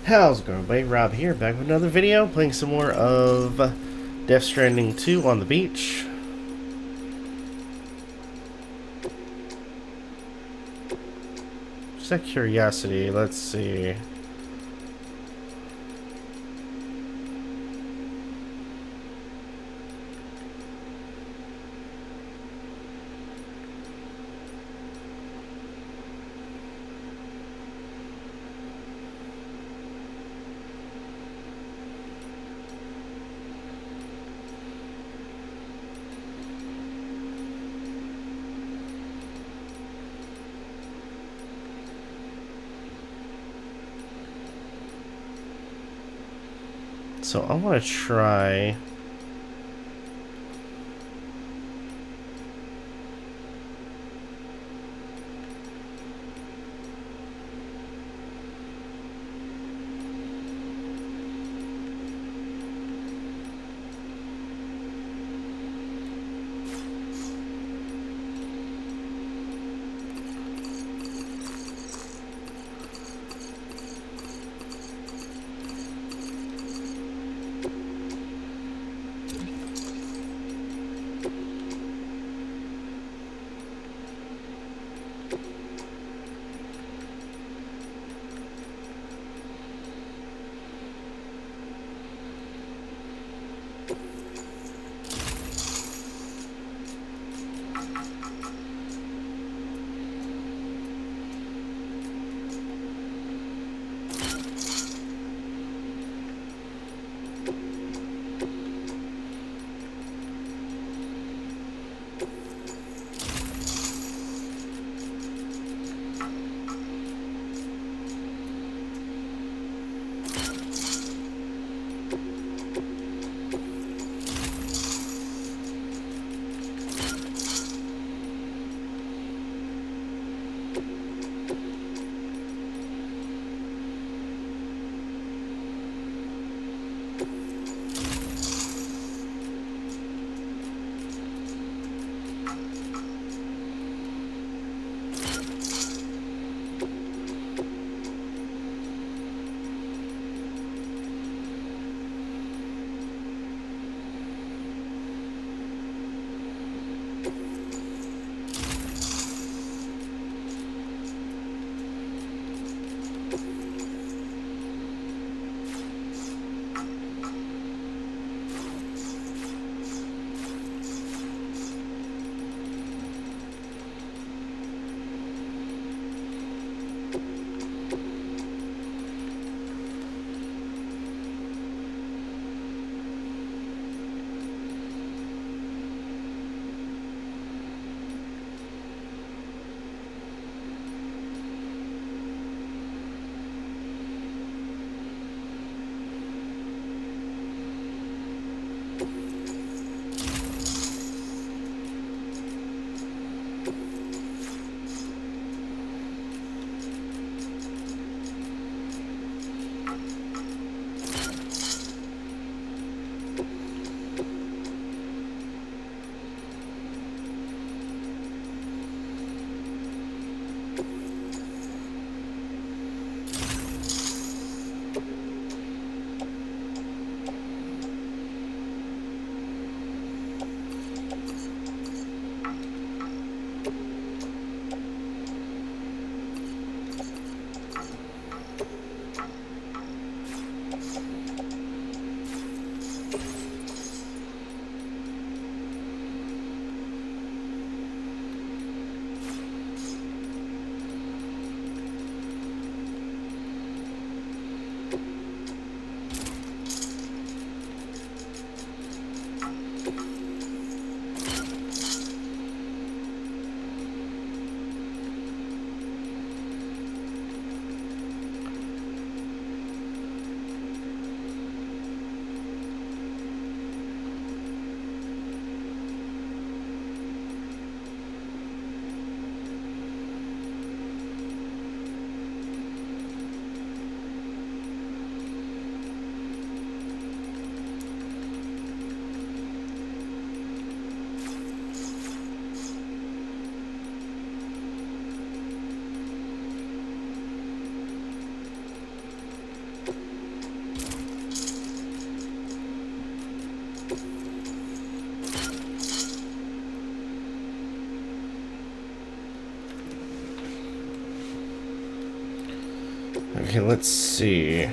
How's it going, everybody? Rob here, back with another video, playing some more of Death Stranding 2 on the beach. Just out of curiosity, let's see. So I want to try... Okay, let's see.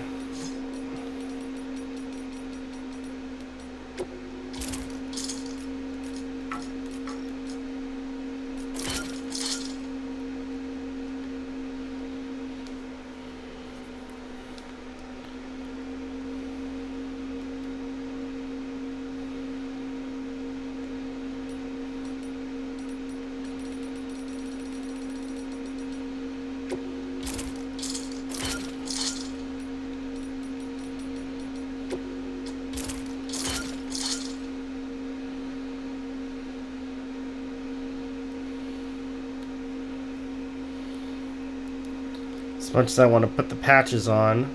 As much as I want to put the patches on,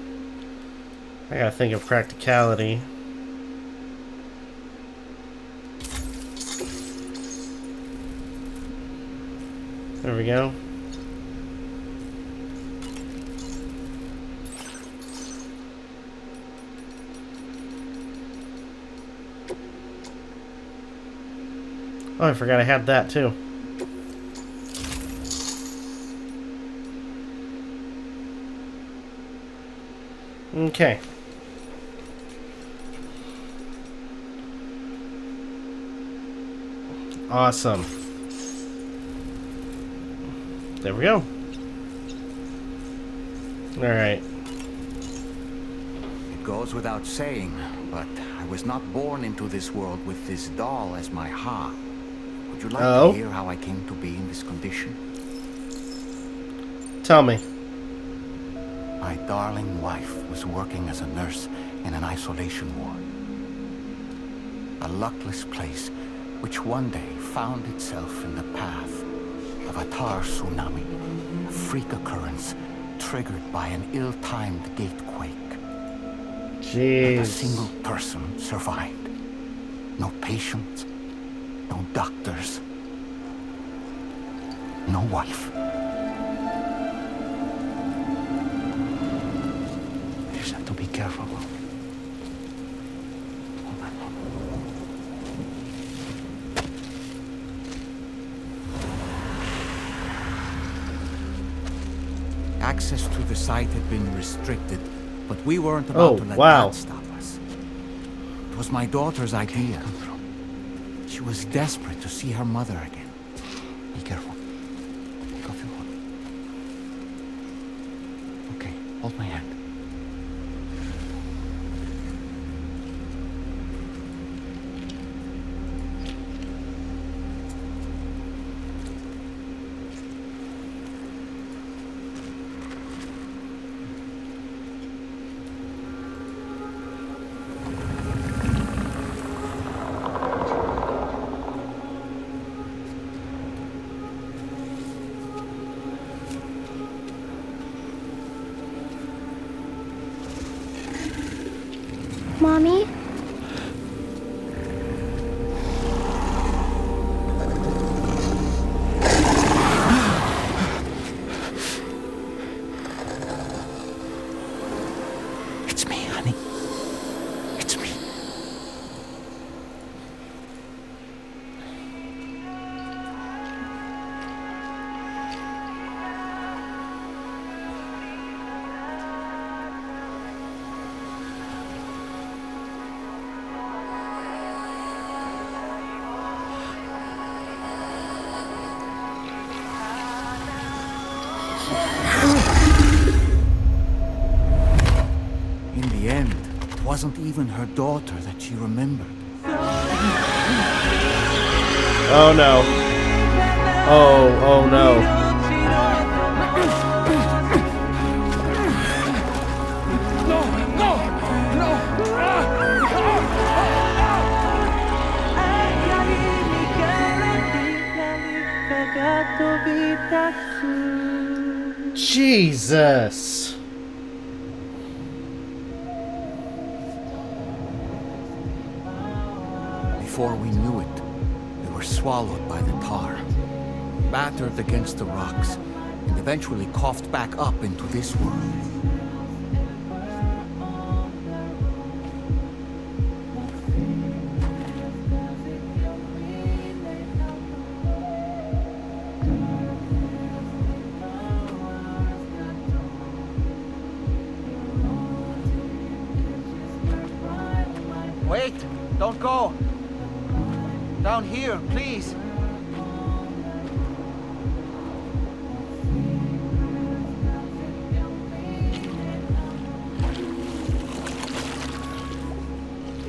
I gotta think of practicality. There we go. Oh, I forgot I had that too. Okay. Awesome. There we go. Alright. It goes without saying, but I was not born into this world with this doll as my heart. Would you like to hear how I came to be in this condition? Tell me. My darling wife was working as a nurse in an isolation ward. A luckless place which one day found itself in the path of a tar tsunami, a freak occurrence triggered by an ill-timed gatequake. Jeez. Not a single person survived. No patients, no doctors, no wife. You just have to be careful. Hold on. Access to the site had been restricted, but we weren't about to let that stop us. It was my daughter's idea. She was desperate to see her mother again. Be careful. Go through one. Okay, hold my hand. Mommy? It's me, honey. It's me. In the end, it wasn't even her daughter that she remembered. Oh no. Oh no. Jesus. Before we knew it, we were swallowed by the tar, battered against the rocks, and eventually coughed back up into this world. Wait! Don't go! Down here, please!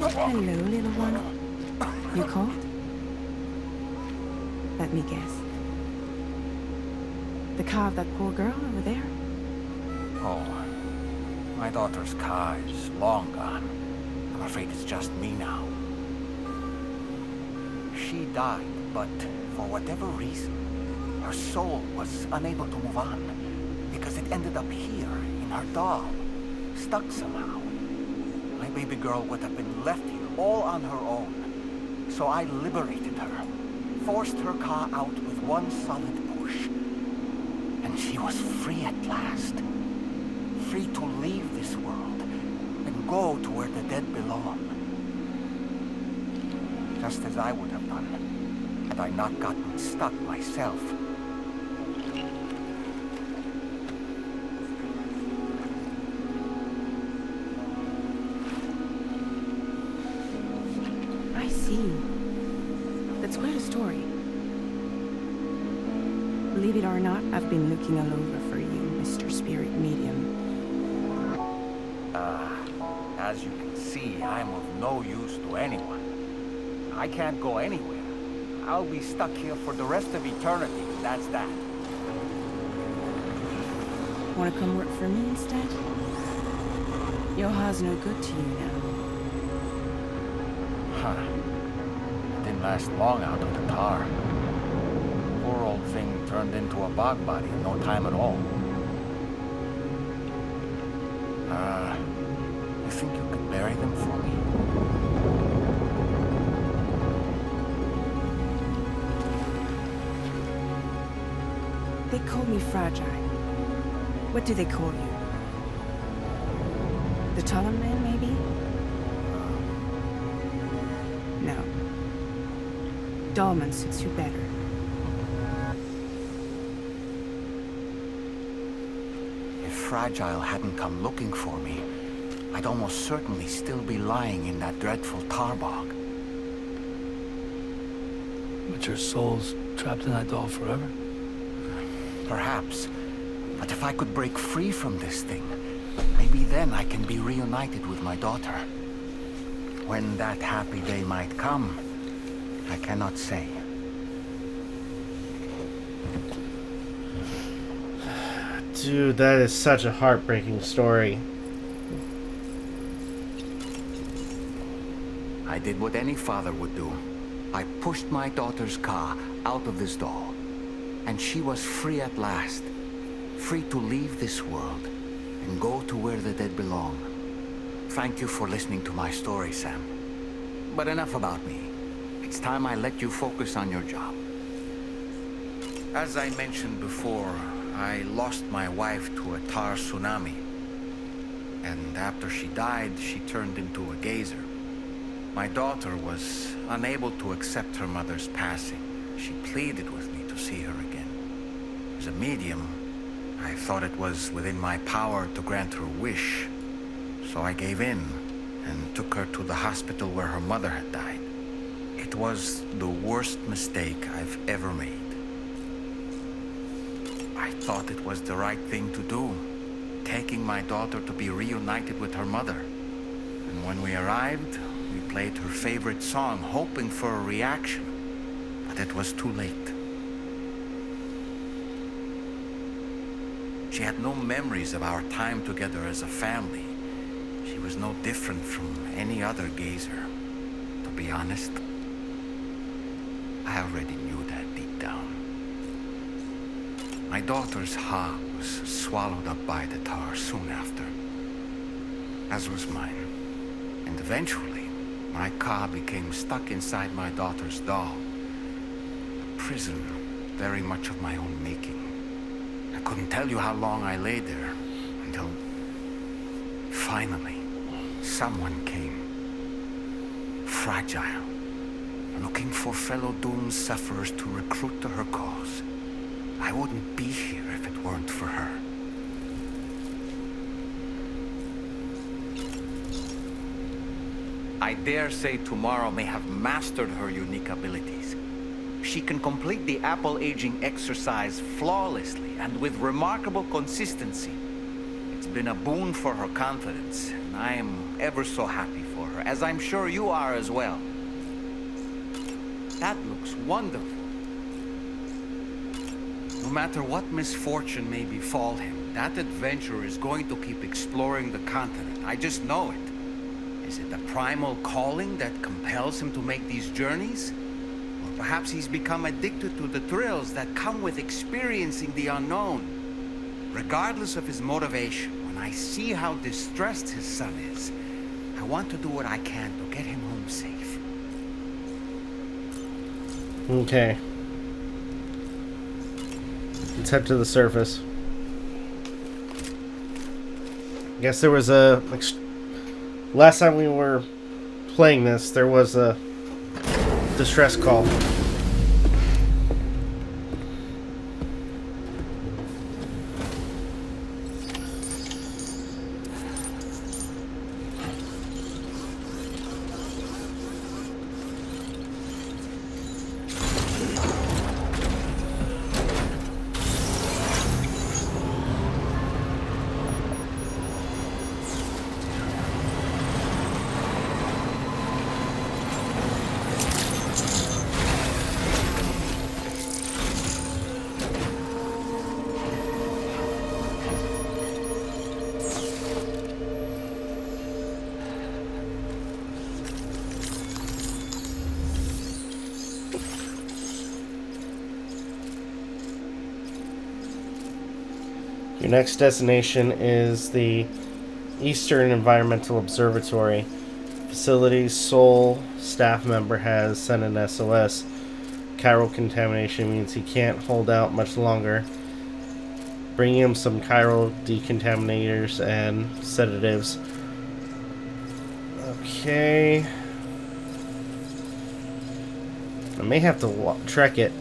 Hello, little one. You cold? Let me guess. The car of that poor girl over there? Oh, my daughter's car is long gone. I'm afraid it's just me now. She died, but for whatever reason, her soul was unable to move on because it ended up here in her doll, stuck somehow. My baby girl would have been left here all on her own. So I liberated her, forced her car out with one solid push. And she was free at last. Free to leave this world and go to where the dead belong. Just as I would have done, had I not gotten stuck myself. I see. That's quite a story. Believe it or not, I've been looking all over for you, Mr. Spirit Medium. As you can see, I'm of no use to anyone. I can't go anywhere. I'll be stuck here for the rest of eternity, that's that. Want to come work for me instead? Yoha's no good to you now. Huh. It didn't last long out of the tar. Poor old thing turned into a bog body in no time at all. You think you could bury them for me? They call me fragile. What do they call you? The taller man, maybe? No. Dolman suits you better. If Fragile hadn't come looking for me, I'd almost certainly still be lying in that dreadful tar bog. But your soul's trapped in that doll forever? Perhaps. But if I could break free from this thing, maybe then I can be reunited with my daughter. When that happy day might come, I cannot say. Dude, that is such a heartbreaking story. I did what any father would do. I pushed my daughter's car out of this doll. And she was free at last. Free to leave this world and go to where the dead belong. Thank you for listening to my story, Sam. But enough about me. It's time I let you focus on your job. As I mentioned before, I lost my wife to a tar tsunami. And after she died, she turned into a gazer. My daughter was unable to accept her mother's passing. She pleaded with me to see her again. As a medium, I thought it was within my power to grant her wish. So I gave in and took her to the hospital where her mother had died. It was the worst mistake I've ever made. I thought it was the right thing to do, taking my daughter to be reunited with her mother. And when we arrived, we played her favorite song, hoping for a reaction. But it was too late. She had no memories of our time together as a family. She was no different from any other gazer. To be honest, I already knew that deep down. My daughter's heart was swallowed up by the tar soon after, as was mine. And eventually, my car became stuck inside my daughter's doll. A prison very much of my own making. I couldn't tell you how long I lay there, until finally, someone came. Fragile. Looking for fellow doomed sufferers to recruit to her cause. I wouldn't be here if it weren't for her. I dare say tomorrow may have mastered her unique abilities. She can complete the apple aging exercise flawlessly and with remarkable consistency. It's been a boon for her confidence, and I am ever so happy for her, as I'm sure you are as well. That looks wonderful. No matter what misfortune may befall him, that adventurer is going to keep exploring the continent. I just know it. Is it the primal calling that compels him to make these journeys? Or perhaps he's become addicted to the thrills that come with experiencing the unknown. Regardless of his motivation, when I see how distressed his son is, I want to do what I can to get him home safe. Okay. Let's head to the surface. I guess there was a... last time we were playing this, there was a distress call. Your next destination is the Eastern Environmental Observatory. Facility's sole staff member has sent an SOS. Chiral contamination means he can't hold out much longer. Bring him some chiral decontaminators and sedatives. Okay. I may have to trek it.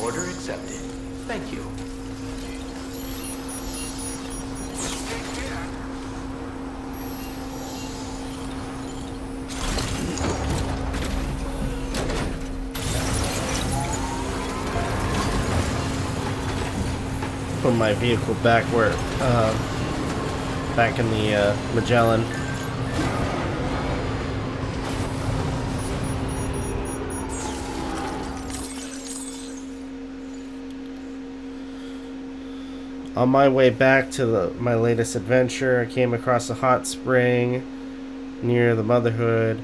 Order accepted. Thank you. Put my vehicle back where, back in the Magellan. On my way back to my latest adventure, I came across a hot spring near the Motherhood.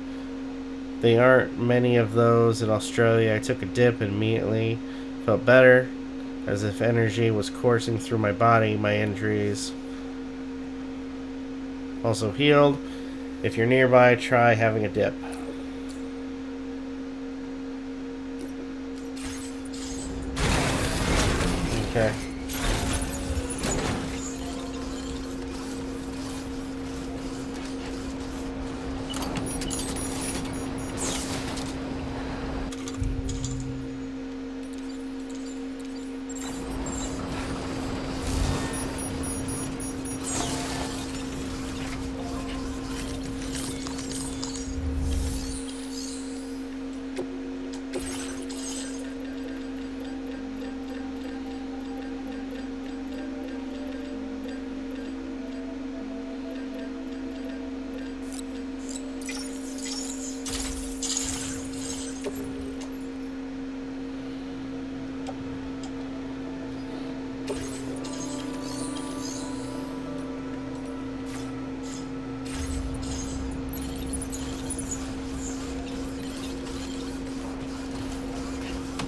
There aren't many of those in Australia. I took a dip and immediately felt better, as if energy was coursing through my body. My injuries also healed. If you're nearby, try having a dip. Okay.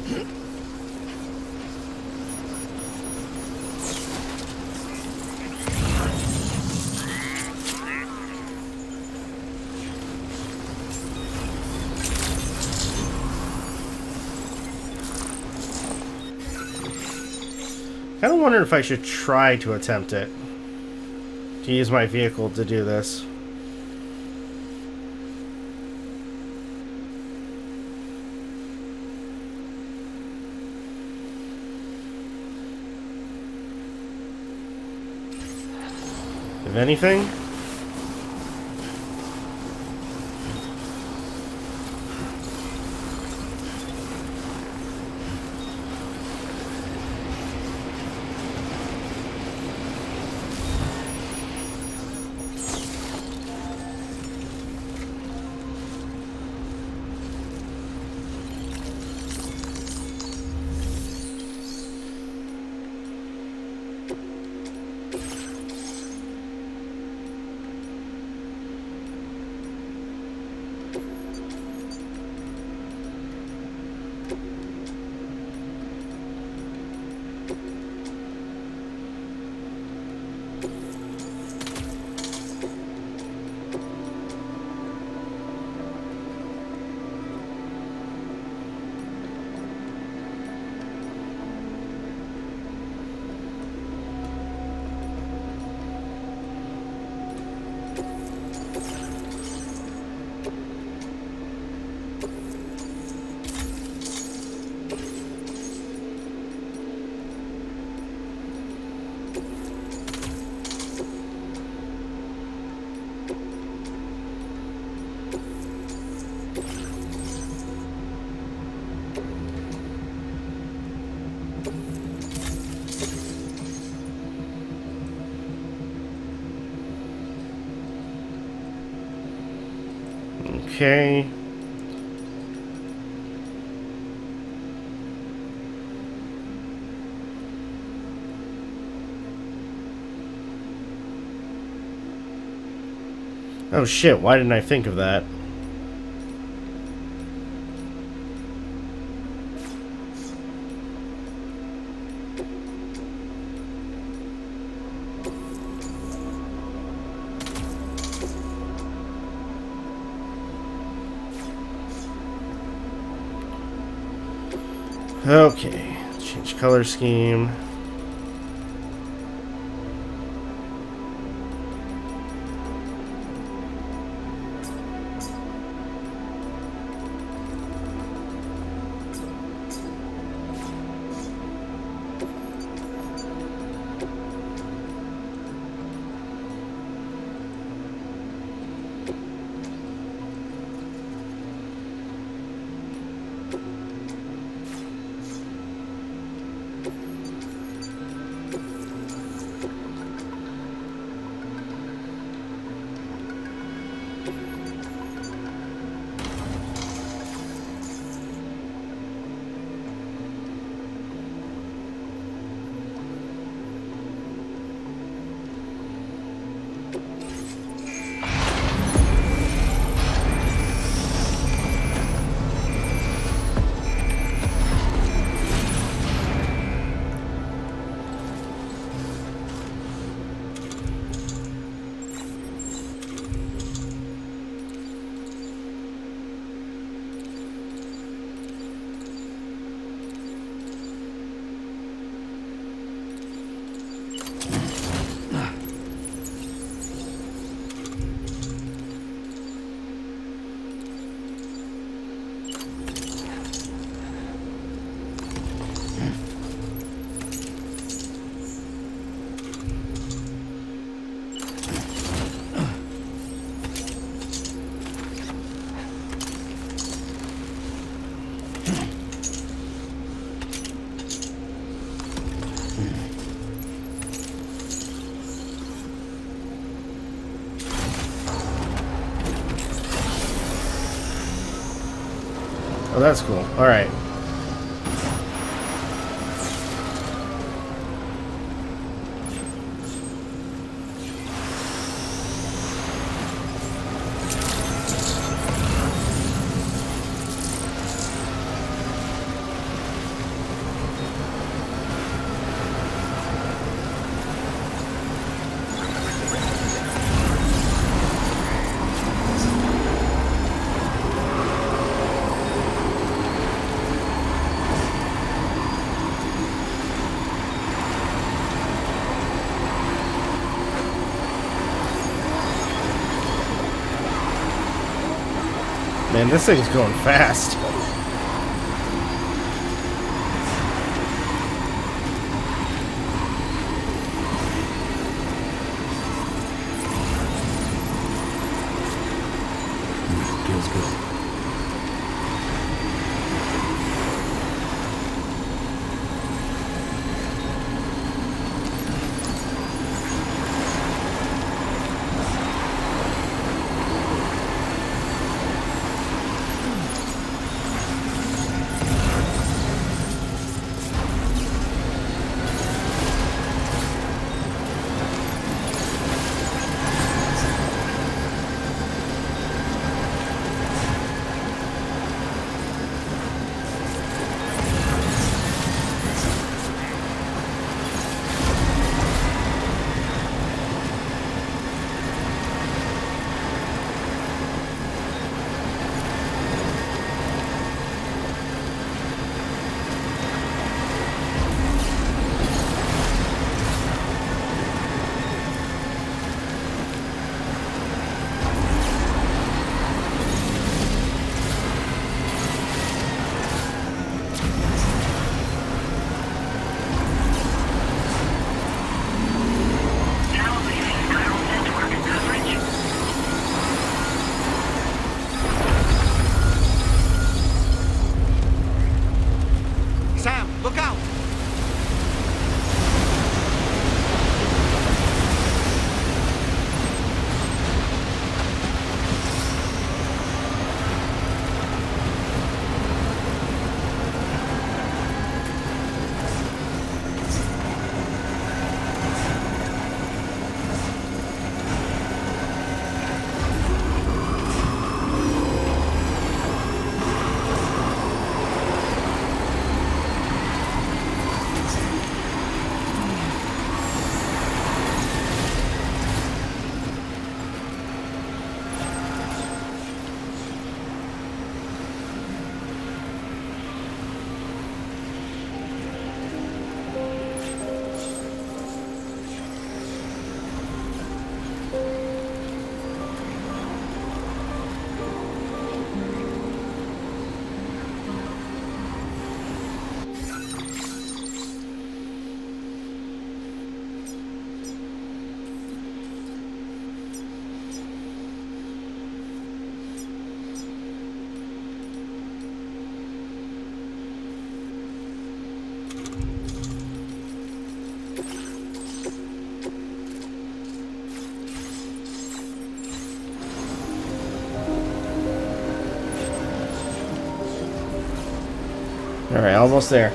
I kind of wonder if I should try to attempt it. To use my vehicle to do this. If anything. Okay. Oh shit, why didn't I think of that? Okay, change color scheme. Oh, that's cool. All right. Man, this thing's going fast. Feels good. Alright, almost there.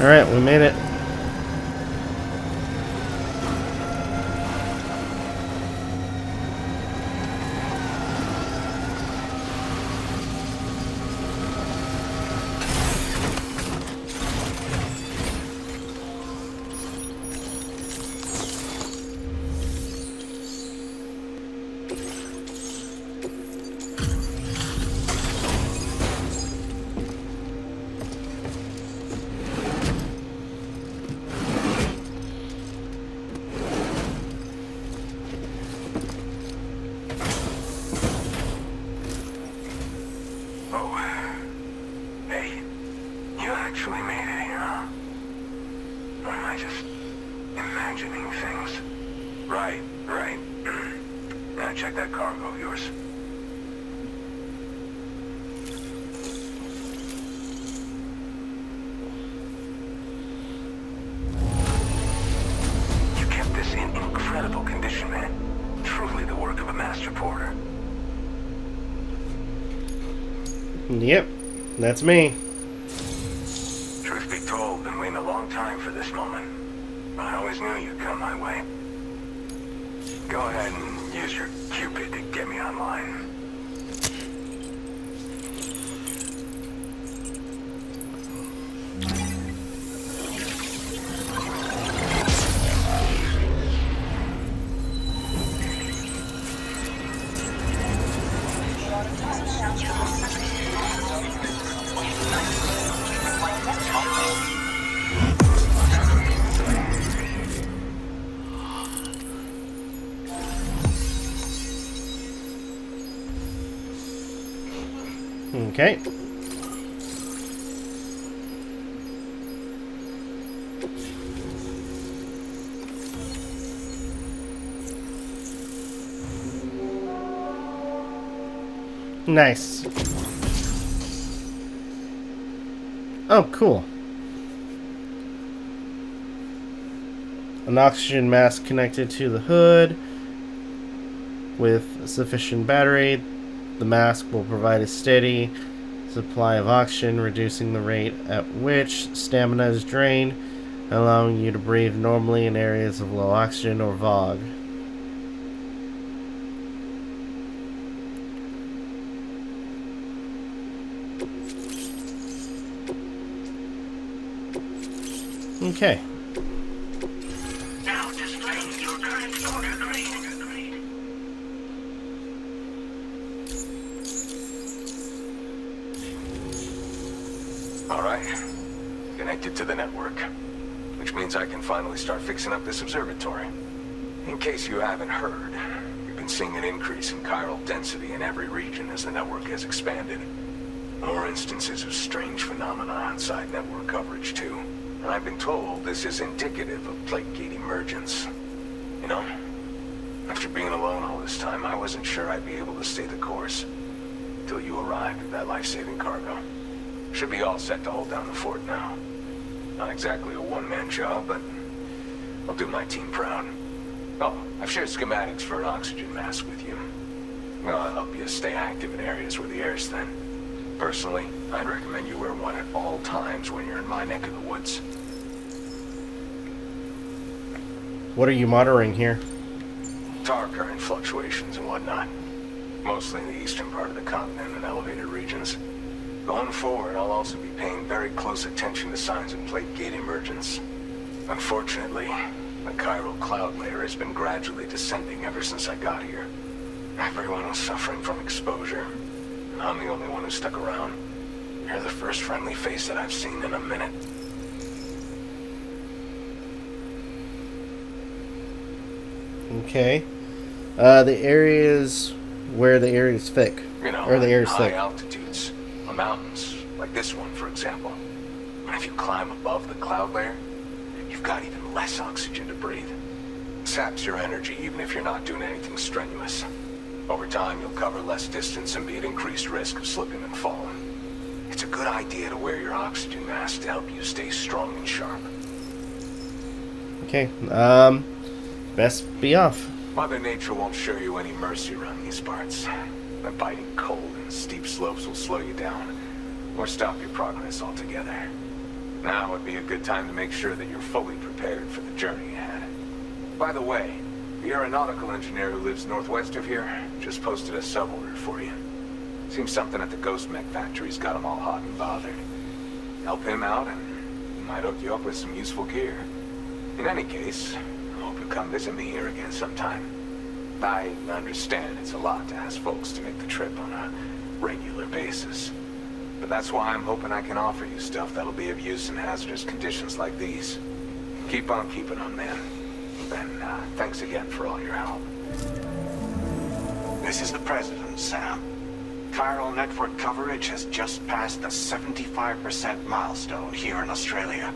Alright, we made it. Check that cargo of yours. You kept this in ink Yep, that's me. Truth be told, been waiting a long time for this moment. But I always knew you'd come my way. Go ahead and use your Cupid to get me online. Okay. Nice. Oh, cool. An oxygen mask connected to the hood with sufficient battery. The mask will provide a steady supply of oxygen, reducing the rate at which stamina is drained, allowing you to breathe normally in areas of low oxygen or VOG. Okay. Now displaying your current order grade. Alright. Connected to the network. Which means I can finally start fixing up this observatory. In case you haven't heard, we've been seeing an increase in chiral density in every region as the network has expanded. More instances of strange phenomena outside network coverage too. And I've been told this is indicative of plate gate emergence. You know, after being alone all this time, I wasn't sure I'd be able to stay the course. Till you arrived with that life-saving cargo. Should be all set to hold down the fort now. Not exactly a one-man job, but I'll do my team proud. Oh, I've shared schematics for an oxygen mask with you. Well, I'll help you stay active in areas where the air's thin. Personally, I'd recommend you wear one at all times when you're in my neck of the woods. What are you monitoring here? Tar current fluctuations and whatnot. Mostly in the eastern part of the continent and elevated regions. Going forward, I'll also be paying very close attention to signs of plate gate emergence. Unfortunately, the chiral cloud layer has been gradually descending ever since I got here. Everyone was suffering from exposure. I'm the only one who stuck around. You're the first friendly face that I've seen in a minute. Okay. The areas where the area is thick. You know, or the air is high thick. altitudes, on mountains, like this one, for example. And if you climb above the cloud layer, you've got even less oxygen to breathe. It saps your energy even if you're not doing anything strenuous. Over time, you'll cover less distance and be at increased risk of slipping and falling. It's a good idea to wear your oxygen mask to help you stay strong and sharp. Okay. Best be off. Mother Nature won't show you any mercy around these parts. The biting cold and steep slopes will slow you down, or stop your progress altogether. Now would be a good time to make sure that you're fully prepared for the journey ahead. By the way, the aeronautical engineer who lives northwest of here just posted a sub-order for you. Seems something at the Ghost Mech factory's got him all hot and bothered. Help him out and he might hook you up with some useful gear. In any case, I hope you'll come visit me here again sometime. I understand it's a lot to ask folks to make the trip on a regular basis. But that's why I'm hoping I can offer you stuff that'll be of use in hazardous conditions like these. Keep on keeping on, man. And thanks again for all your help. This is the President, Sam. Chiral network coverage has just passed the 75% milestone here in Australia.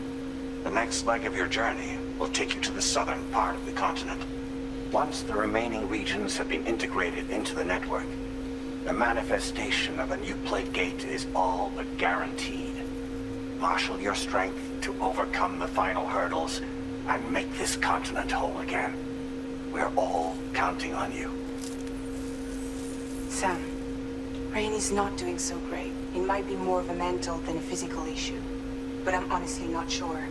The next leg of your journey will take you to the southern part of the continent. Once the remaining regions have been integrated into the network, the manifestation of a new plate gate is all but guaranteed. Marshal your strength to overcome the final hurdles and make this continent whole again. We're all counting on you. Sam, Rainy's not doing so great. It might be more of a mental than a physical issue. But I'm honestly not sure.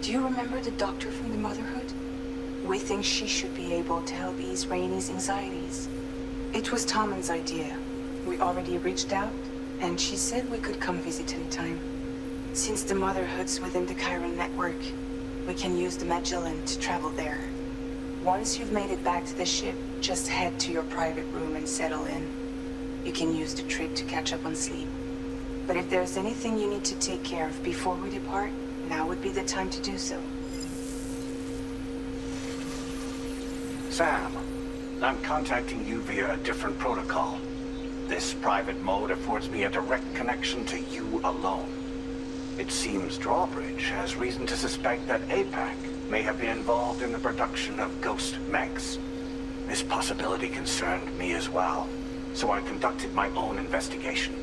Do you remember the doctor from the Motherhood? We think she should be able to help ease Rainy's anxieties. It was Tommen's idea. We already reached out, and she said we could come visit anytime. Since the Motherhood's within the Chiron network, we can use the Magellan to travel there. Once you've made it back to the ship, just head to your private room and settle in. You can use the trip to catch up on sleep. But if there's anything you need to take care of before we depart, now would be the time to do so. Sam, I'm contacting you via a different protocol. This private mode affords me a direct connection to you alone. It seems Drawbridge has reason to suspect that APAC may have been involved in the production of ghost mechs. This possibility concerned me as well, so I conducted my own investigation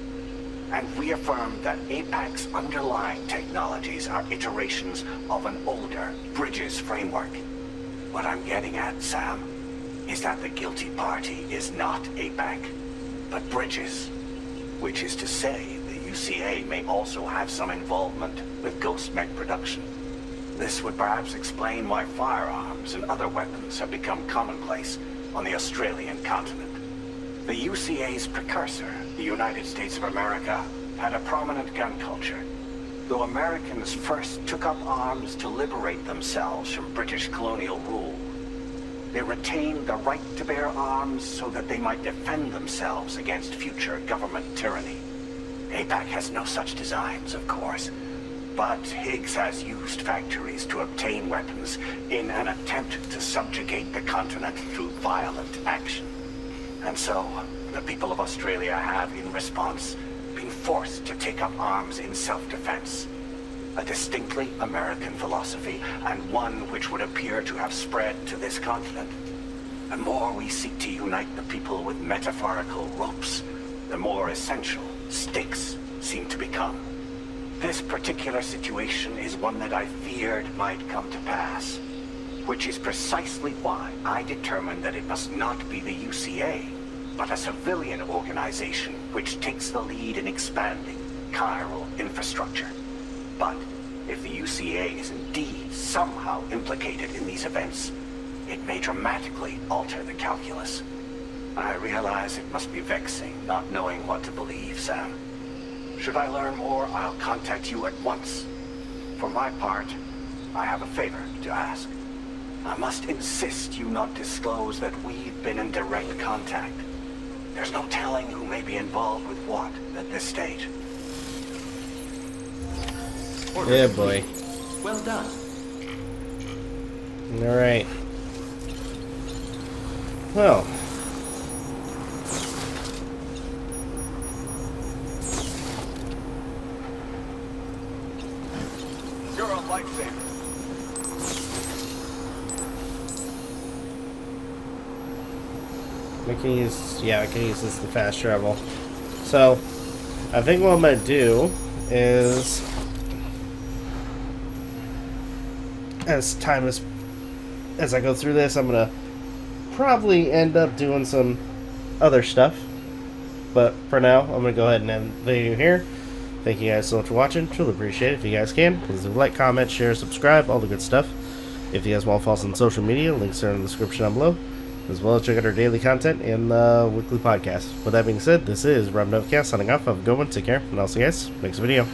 and reaffirmed that APAC's underlying technologies are iterations of an older Bridges framework. What I'm getting at, Sam, is that the guilty party is not APAC, but Bridges, which is to say the UCA may also have some involvement with ghost mech production. This would perhaps explain why firearms and other weapons have become commonplace on the Australian continent. The UCA's precursor, the United States of America, had a prominent gun culture. Though Americans first took up arms to liberate themselves from British colonial rule, they retained the right to bear arms so that they might defend themselves against future government tyranny. APAC has no such designs, of course, but Higgs has used factories to obtain weapons in an attempt to subjugate the continent through violent action. And so, the people of Australia have, in response, been forced to take up arms in self-defense. A distinctly American philosophy, and one which would appear to have spread to this continent. The more we seek to unite the people with metaphorical ropes, the more essential stakes seem to become. This particular situation is one that I feared might come to pass, which is precisely why I determined that it must not be the UCA, but a civilian organization which takes the lead in expanding chiral infrastructure. But if the UCA is indeed somehow implicated in these events, it may dramatically alter the calculus. I realize it must be vexing not knowing what to believe, Sam. Should I learn more, I'll contact you at once. For my part, I have a favor to ask. I must insist you not disclose that we've been in direct contact. There's no telling who may be involved with what at this stage. Yeah, boy. Well done. Alright. Well. You're a lifesaver. I can use this to fast travel. So, I think what I'm gonna do is, as I go through this, I'm gonna probably end up doing some other stuff. But for now, I'm gonna go ahead and end the video here. Thank you guys so much for watching. Truly appreciate it. If you guys can, please leave a like, comment, share, subscribe, all the good stuff. If you guys want to follow us on social media, links are in the description down below, as well as check out our daily content and weekly podcast. With that being said, this is Novakast signing off. Have a good one. Take care, and I'll see you guys next video.